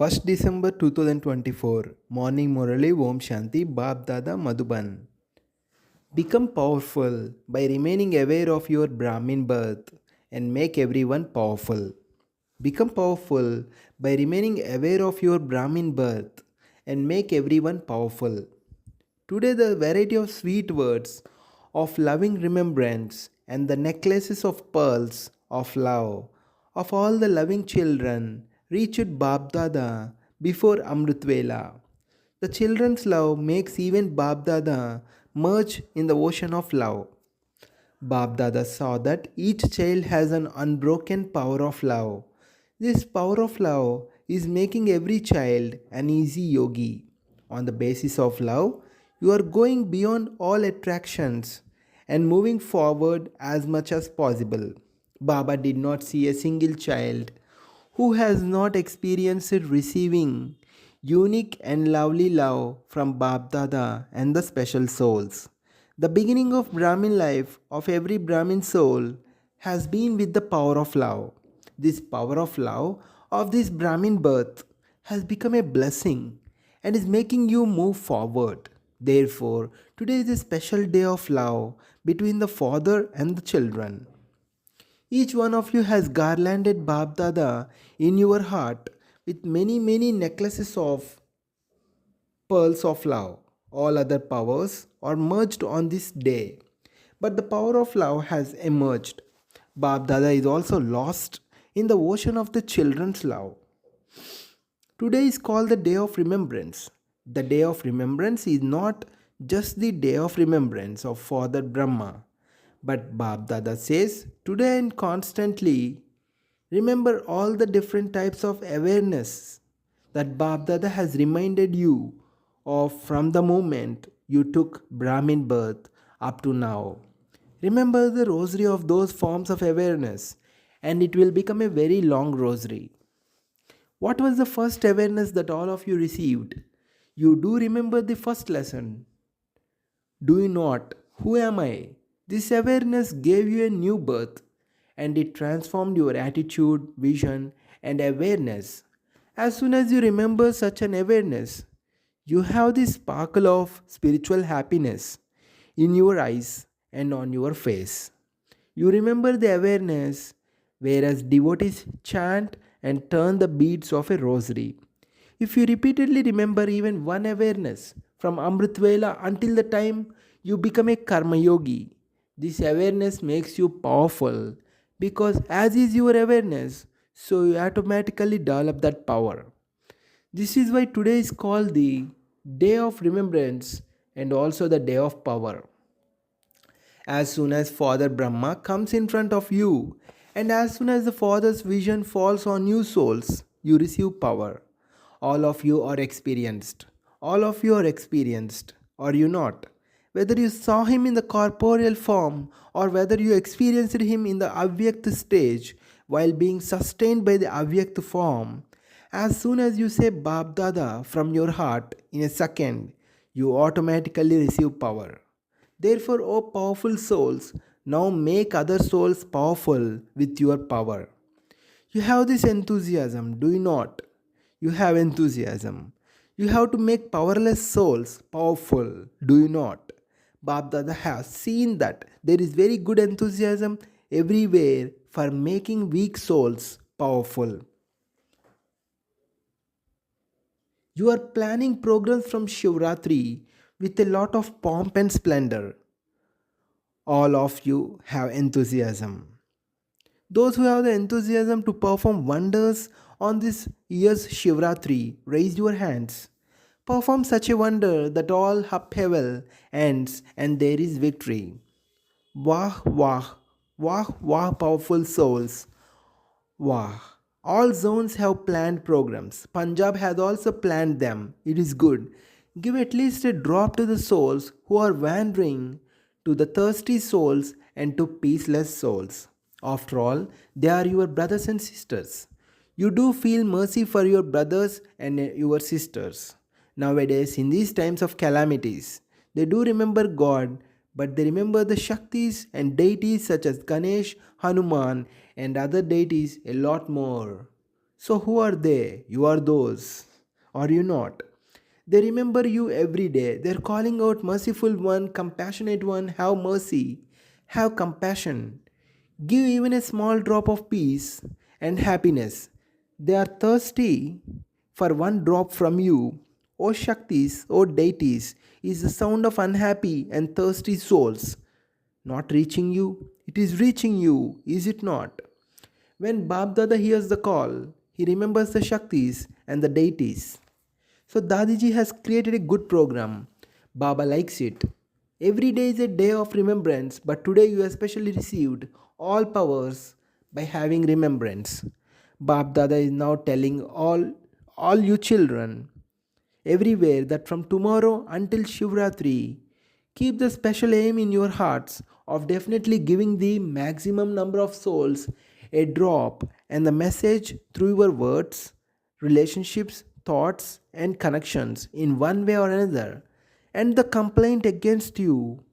1st December 2024 Morning Murli Om Shanti Bab Dada Madhuban. Become powerful by remaining aware of your Brahmin birth and make everyone powerful. Become powerful by remaining aware of your Brahmin birth and make everyone powerful. Today, the variety of sweet words of loving remembrance and the necklaces of pearls of love of all the loving children reached Babdada before Amritvela. The children's love makes even Babdada merge in the ocean of love. Babdada saw that each child has an unbroken power of love. This power of love is making every child an easy yogi. On the basis of love, you are going beyond all attractions and moving forward as much as possible. Baba did not see a single child who has not experienced receiving unique and lovely love from Babdada and the special souls. The beginning of Brahmin life of every Brahmin soul has been with the power of love. This power of love of this Brahmin birth has become a blessing and is making you move forward. Therefore, today is a special day of love between the father and the children. Each one of you has garlanded Bab Dada in your heart with many necklaces of pearls of love. All other powers are merged on this day. But the power of love has emerged. Bab Dada is also lost in the ocean of the children's love. Today is called the Day of Remembrance. The Day of Remembrance is not just the Day of Remembrance of Father Brahma, but Bab Dada says today and constantly remember all the different types of awareness that Bab Dada has reminded you of from the moment you took Brahmin birth up to now. Remember the rosary of those forms of awareness, and it will become a very long rosary. What was the first awareness that all of you received? You do remember the first lesson. Do you not? Who am I? This awareness gave you a new birth and it transformed your attitude, vision, and awareness. As soon as you remember such an awareness, you have this sparkle of spiritual happiness in your eyes and on your face. You remember the awareness, whereas devotees chant and turn the beads of a rosary. If you repeatedly remember even one awareness from Amritvela until the time you become a Karma Yogi, this awareness makes you powerful because, as is your awareness, so you automatically develop that power. This is why today is called the Day of Remembrance and also the Day of Power. As soon as Father Brahma comes in front of you, and as soon as the Father's vision falls on you souls, you receive power. All of you are experienced. All of you are experienced. Are you not? Whether you saw him in the corporeal form or whether you experienced him in the Avyakt stage while being sustained by the Avyakt form, as soon as you say Bab Dada from your heart in a second, you automatically receive power. Therefore, O powerful souls, now make other souls powerful with your power. You have this enthusiasm, do you not? You have enthusiasm. You have to make powerless souls powerful, do you not? Bab Dada has seen that there is very good enthusiasm everywhere for making weak souls powerful. You are planning programs from Shivratri with a lot of pomp and splendor. All of you have enthusiasm. Those who have the enthusiasm to perform wonders on this year's Shivratri, raise your hands. Perform such a wonder that all upheaval ends and there is victory. Wah, wah, wah, wah, powerful souls. Wah. All zones have planned programs. Punjab has also planned them. It is good. Give at least a drop to the souls who are wandering, to the thirsty souls, and to peaceless souls. After all, they are your brothers and sisters. You do feel mercy for your brothers and your sisters. Nowadays, in these times of calamities, they do remember God, but they remember the Shaktis and deities such as Ganesh, Hanuman, and other deities a lot more. So who are they? You are those. Are you not? They remember you every day. They're calling out, merciful one, compassionate one, have mercy, have compassion. Give even a small drop of peace and happiness. They are thirsty for one drop from you. O Shaktis, O deities, is the sound of unhappy and thirsty souls. Not reaching you, it is reaching you, is it not? When Babdada hears the call, he remembers the Shaktis and the deities. So Dadiji has created a good program. Baba likes it. Every day is a day of remembrance, but today you especially received all powers by having remembrance. Bab Dada is now telling all you children everywhere that from tomorrow until Shivratri, keep the special aim in your hearts of definitely giving the maximum number of souls a drop and the message through your words, relationships, thoughts, and connections in one way or another. And the complaint against you.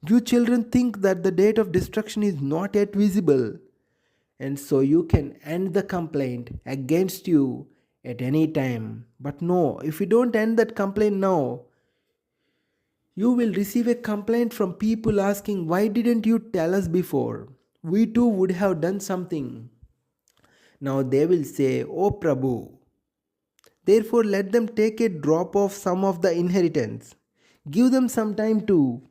You children think that the date of destruction is not yet visible, and so you can end the complaint against you at any time. But no, if you don't end that complaint now, you will receive a complaint from people asking, why didn't you tell us before? We too would have done something. Now they will say, O Prabhu, therefore let them take a drop of some of the inheritance. Give them some time to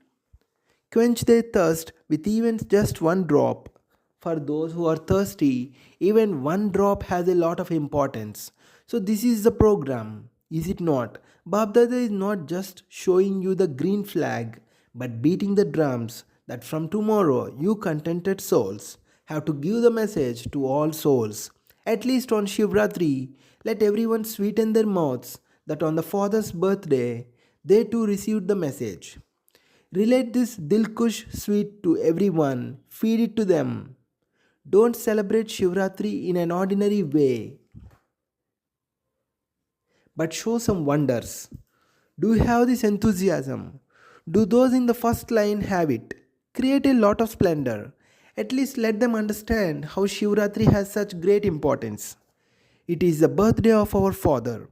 quench their thirst with even just one drop. For those who are thirsty, even one drop has a lot of importance. So, this is the program, is it not? Babdada is not just showing you the green flag, but beating the drums that from tomorrow you contented souls have to give the message to all souls. At least on Shivratri, let everyone sweeten their mouths that on the Father's birthday they too received the message. Relate this Dilkush sweet to everyone, feed it to them. Don't celebrate Shivratri in an ordinary way, but show some wonders. Do you have this enthusiasm? Do those in the first line have it? Create a lot of splendor. At least let them understand how Shivratri has such great importance. It is the birthday of our Father.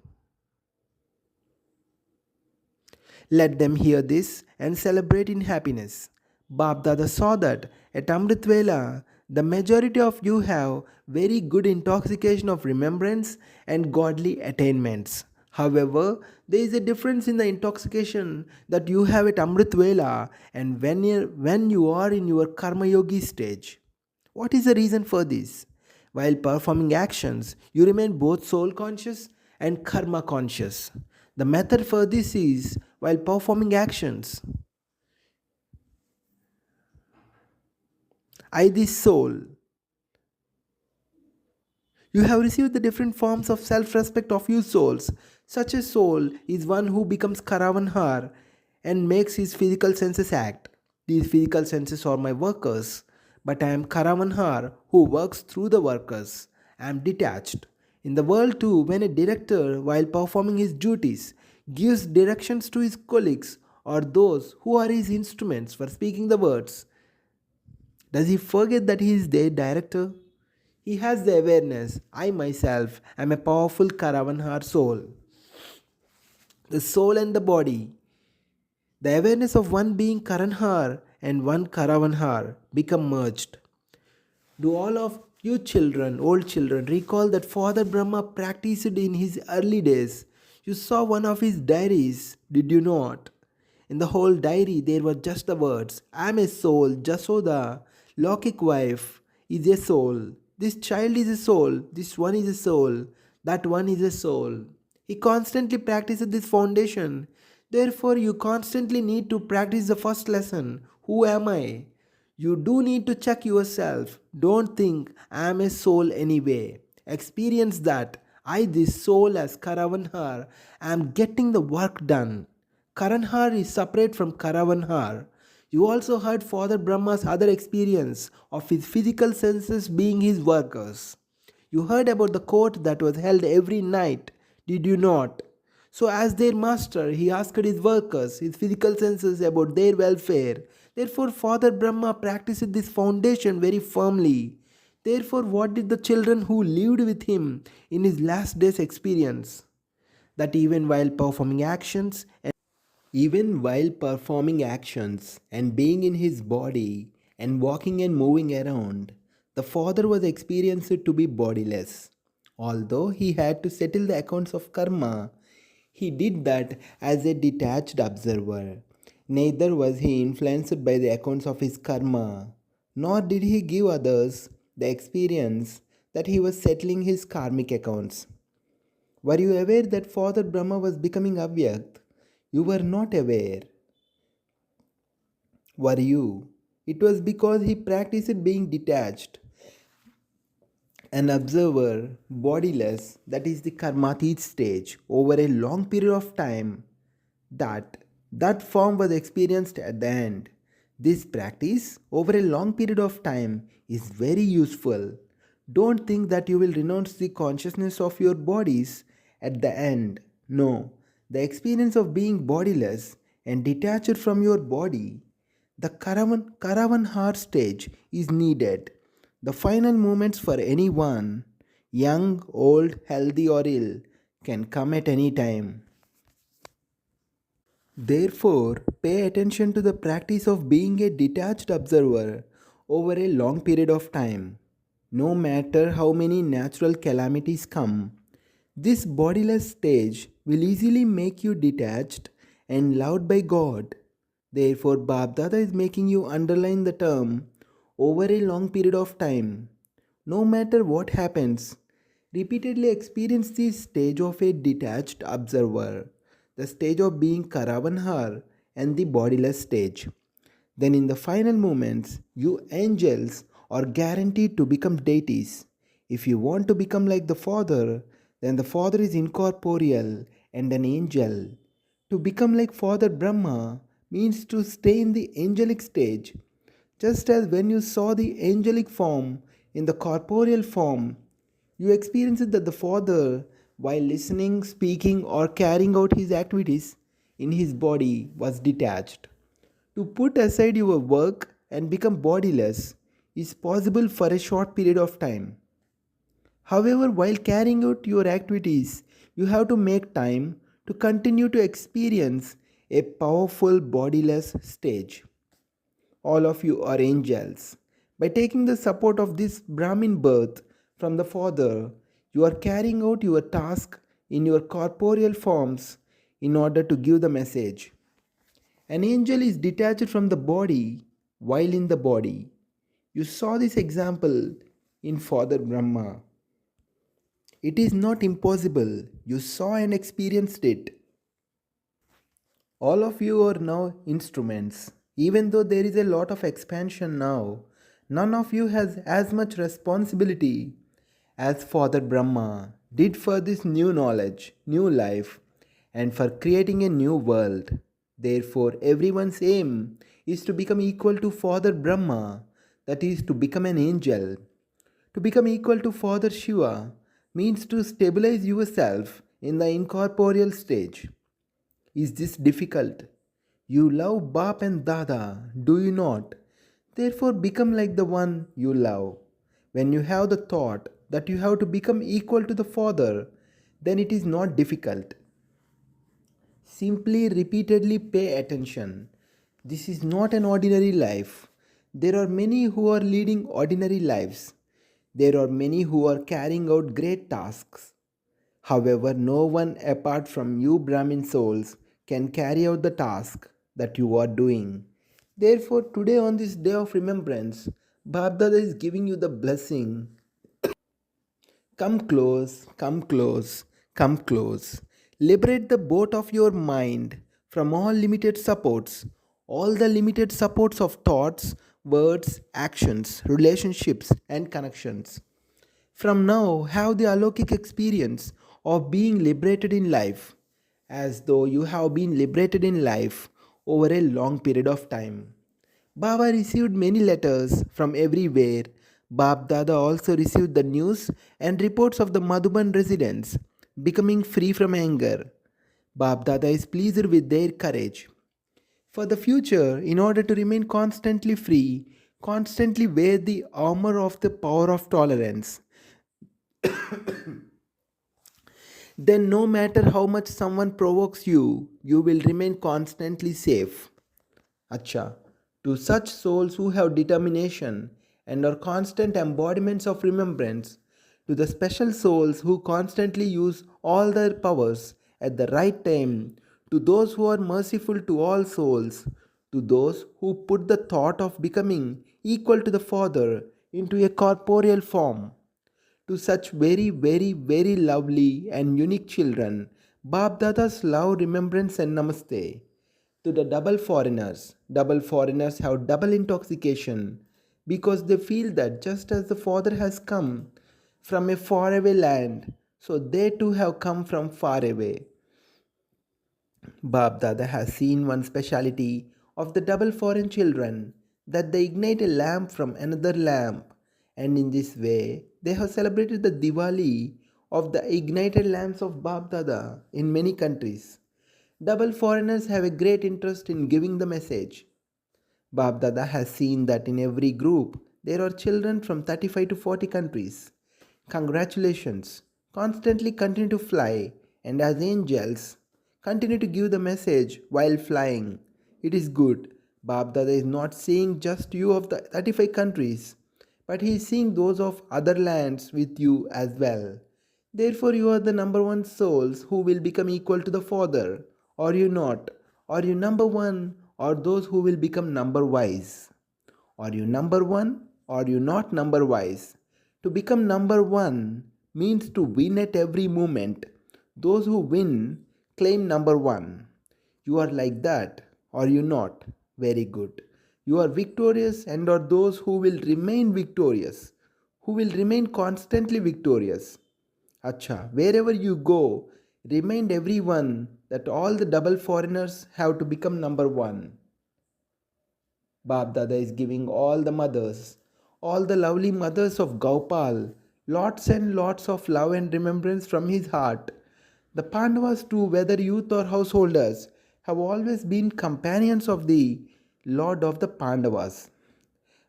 Let them hear this and celebrate in happiness. Bab Dada saw that at Amrit Vela, the majority of you have very good intoxication of remembrance and godly attainments. However, there is a difference in the intoxication that you have at Amrit Vela and when you are in your Karma Yogi stage. What is the reason for this? While performing actions, you remain both soul conscious and karma conscious. The method for this is while performing actions. I, this soul. You have received the different forms of self respect of you souls. Such a soul is one who becomes Karavanhar and makes his physical senses act. These physical senses are my workers, but I am Karavanhar who works through the workers. I am detached. In the world too, when a director, while performing his duties, gives directions to his colleagues or those who are his instruments for speaking the words, does he forget that he is their director? He has the awareness, I myself am a powerful Karavanhar soul. The soul and the body. The awareness of one being Karanhar and one Karavanhar become merged. Do all of you children, old children, recall that Father Brahma practiced in his early days? You saw one of his diaries, did you not? In the whole diary, there were just the words, I am a soul, Jasoda, Lokik wife, is a soul. This child is a soul, this one is a soul, that one is a soul. He constantly practices this foundation. Therefore, you constantly need to practice the first lesson. Who am I? You do need to check yourself. Don't think I am a soul anyway. Experience that I, this soul as Karavanhar, am getting the work done. Karanhar is separate from Karavanhar. You also heard Father Brahma's other experience of his physical senses being his workers. You heard about the court that was held every night, did you not? So, as their master, he asked his workers, his physical senses, about their welfare. Therefore, Father Brahma practiced this foundation very firmly. Therefore, what did the children who lived with him in his last days experience? That even while performing actions and being in his body and walking and moving around, the father was experienced to be bodiless. Although he had to settle the accounts of karma, he did that as a detached observer. Neither was he influenced by the accounts of his karma, nor did he give others the experience that he was settling his karmic accounts. Were you aware that Father Brahma was becoming Avyakt? You were not aware, were you? It was because he practiced being detached, an observer, bodiless, that is the karmatit stage, over a long period of time, that that form was experienced at the end. This practice over a long period of time is very useful. Don't think that you will renounce the consciousness of your bodies at the end. No, the experience of being bodiless and detached from your body, the Karavan heart stage, is needed. The final moments for anyone, young, old, healthy, or ill, can come at any time. Therefore, pay attention to the practice of being a detached observer over a long period of time. No matter how many natural calamities come, this bodiless stage will easily make you detached and loved by God. Therefore, Babdada is making you underline the term over a long period of time. No matter what happens, repeatedly experience this stage of a detached observer, the stage of being Karavanhar and the bodiless stage. Then, in the final moments, you angels are guaranteed to become deities. If you want to become like the Father, then the Father is incorporeal and an angel. To become like Father Brahma means to stay in the angelic stage, just as when you saw the angelic form in the corporeal form, you experienced that the Father, while listening, speaking, or carrying out his activities in his body, was detached. To put aside your work and become bodiless is possible for a short period of time. However, while carrying out your activities, you have to make time to continue to experience a powerful bodiless stage. All of you are angels. By taking the support of this Brahmin birth from the Father, you are carrying out your task in your corporeal forms in order to give the message. An angel is detached from the body while in the body. You saw this example in Father Brahma. It is not impossible. You saw and experienced it. All of you are now instruments. Even though there is a lot of expansion now, none of you has as much responsibility as Father Brahma did for this new knowledge, new life, and for creating a new world. Therefore, everyone's aim is to become equal to Father Brahma, that is, to become an angel. To become equal to Father Shiva means to stabilize yourself in the incorporeal stage. Is this difficult? You love Bap and Dada, do you not? Therefore, become like the one you love. When you have the thought that you have to become equal to the Father, then it is not difficult. Simply repeatedly pay attention. This is not an ordinary life. There are many who are leading ordinary lives. There are many who are carrying out great tasks. However, no one apart from you Brahmin souls can carry out the task that you are doing. Therefore, today on this day of remembrance, Bhabdada is giving you the blessing. Come close, come close, come close. Liberate the boat of your mind from all limited supports, all the limited supports of thoughts, words, actions, relationships, and connections. From now, have the alokik experience of being liberated in life, as though you have been liberated in life over a long period of time. Baba received many letters from everywhere. Bab Dada also received the news and reports of the Madhuban residents becoming free from anger. Bab Dada is pleased with their courage. For the future, in order to remain constantly free, Constantly wear the armor of the power of tolerance. Then, no matter how much someone provokes you, you will remain constantly safe. Acha. To such souls who have determination and are constant embodiments of remembrance, to the special souls who constantly use all their powers at the right time, to those who are merciful to all souls, to those who put the thought of becoming equal to the Father into a corporeal form, to such very, very, very lovely and unique children, Bab Dada's love, remembrance, and namaste. To the double foreigners have double intoxication because they feel that just as the Father has come from a faraway land, so they too have come from far away. Bab Dada has seen one speciality of the double foreign children, that they ignite a lamp from another lamp, and in this way they have celebrated the Diwali of the ignited lamps of Bab Dada in many countries. Double foreigners have a great interest in giving the message. Bab Dada has seen that in every group there are children from 35 to 40 countries. Congratulations! Constantly continue to fly, and as angels, continue to give the message while flying. It is good. Bab Dada is not seeing just you of the 35 countries, but he is seeing those of other lands with you as well. Therefore, you are the number one souls who will become equal to the Father. Or you not? Are you number one, or those who will become number wise? Are you number one, or you not number wise? To become number one means to win at every moment. Those who win claim number one. You are like that, or you not? Very good. You are victorious and are those who will remain victorious, who will remain constantly victorious. Acha, wherever you go, remind everyone that all the double foreigners have to become number one. Bab Dada is giving all the mothers, all the lovely mothers of Gaupal, lots and lots of love and remembrance from his heart. The Pandavas, too, whether youth or householders, have always been companions of the Lord of the Pandavas.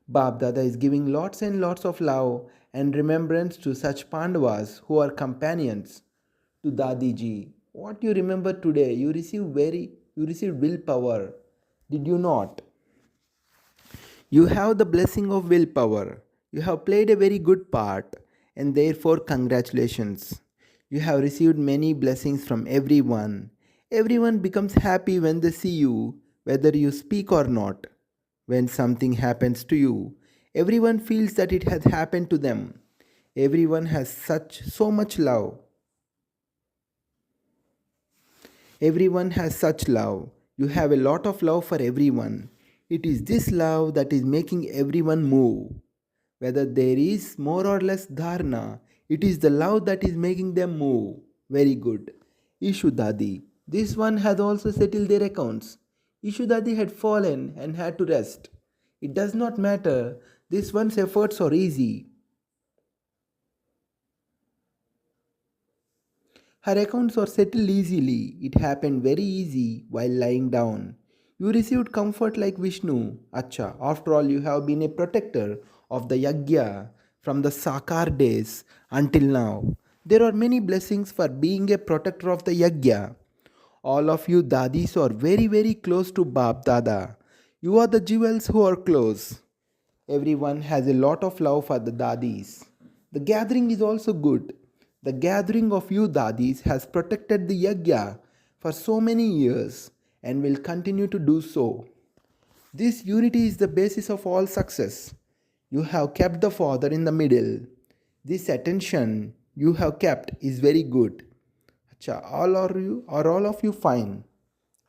Bab Dada is giving lots and lots of love and remembrance to such Pandavas who are companions. To Dadiji, what you remember today, you received willpower. Did you not? You have the blessing of willpower. You have played a very good part, and therefore, congratulations. You have received many blessings from everyone. Everyone becomes happy when they see you, whether you speak or not. When something happens to you, everyone feels that it has happened to them. Everyone has so much love. Everyone has such love. You have a lot of love for everyone. It is this love that is making everyone move. Whether there is more or less dharna, it is the love that is making them move. Very good. Ishu Dadi. This one has also settled their accounts. Ishu Dadi had fallen and had to rest. It does not matter. This one's efforts are easy. Her accounts are settled easily. It happened very easy while lying down. You received comfort like Vishnu. Acha, after all, you have been a protector of the Yagya from the Sakar days until now. There are many blessings for being a protector of the Yagya. All of you Dadis are very, very close to Bab Dada. You are the jewels who are close. Everyone has a lot of love for the Dadis. The gathering is also good. The gathering of you Dadis has protected the Yagya for so many years and will continue to do so. This unity is the basis of all success. You have kept the Father in the middle. This attention you have kept is very good. Acha, all of you fine.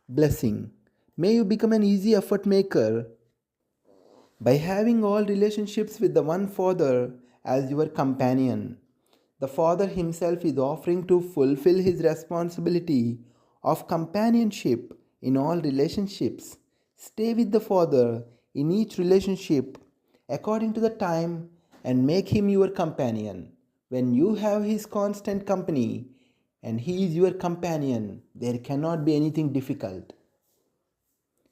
Blessing. May you become an easy effort maker by having all relationships with the one Father as your companion. The Father himself is offering to fulfill his responsibility of companionship in all relationships. Stay with the Father in each relationship according to the time and make him your companion. When you have his constant company and he is your companion, there cannot be anything difficult.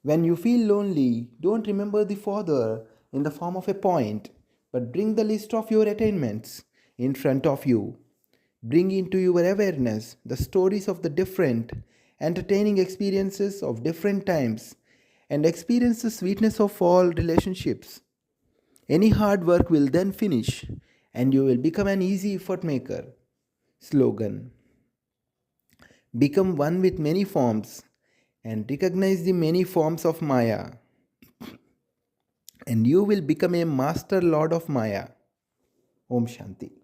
When you feel lonely, don't remember the Father in the form of a point, but bring the list of your attainments in front of you. Bring into your awareness the stories of the different, entertaining experiences of different times and experience the sweetness of all relationships. Any hard work will then finish and you will become an easy effort maker. Slogan: Become one with many forms and recognize the many forms of Maya, and you will become a master lord of Maya. Om Shanti.